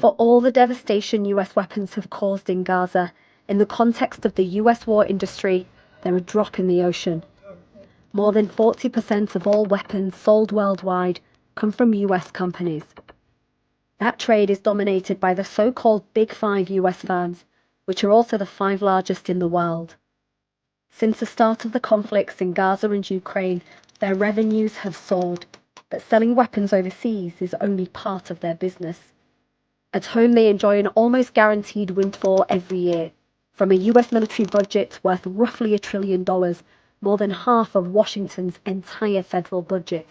For all the devastation US weapons have caused in Gaza, in the context of the US war industry, they're a drop in the ocean. More than 40% of all weapons sold worldwide come from US companies. That trade is dominated by the so-called Big Five US firms, which are also the 5 largest in the world. Since the start of the conflicts in Gaza and Ukraine, their revenues have soared, but selling weapons overseas is only part of their business. At home, they enjoy an almost guaranteed windfall every year, from a US military budget worth roughly $1 trillion, more than half of Washington's entire federal budget.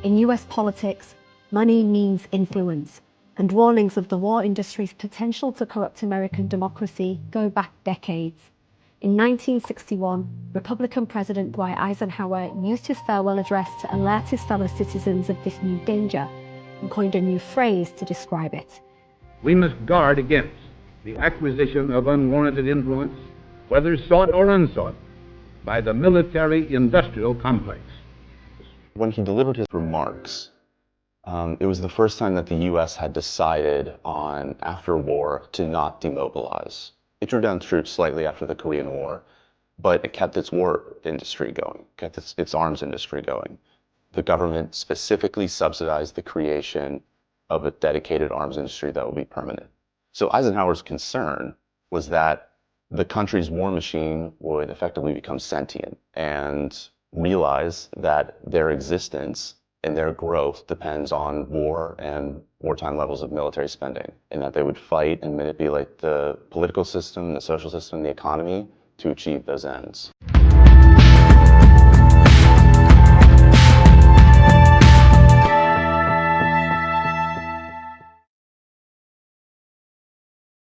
In US politics, money means influence, and warnings of the war industry's potential to corrupt American democracy go back decades. In 1961, Republican President Dwight Eisenhower used his farewell address to alert his fellow citizens of this new danger, and coined a new phrase to describe it. We must guard against the acquisition of unwarranted influence, whether sought or unsought, by the military-industrial complex. When he delivered his remarks, it was the first time that the U.S. had decided on, after war, to not demobilize. It drew down troops slightly after the Korean War, but it kept its war industry going, kept its arms industry going. The government specifically subsidized the creation of a dedicated arms industry that would be permanent. So Eisenhower's concern was that the country's war machine would effectively become sentient and realize that their existence and their growth depends on war and wartime levels of military spending, and that they would fight and manipulate the political system, the social system, the economy to achieve those ends.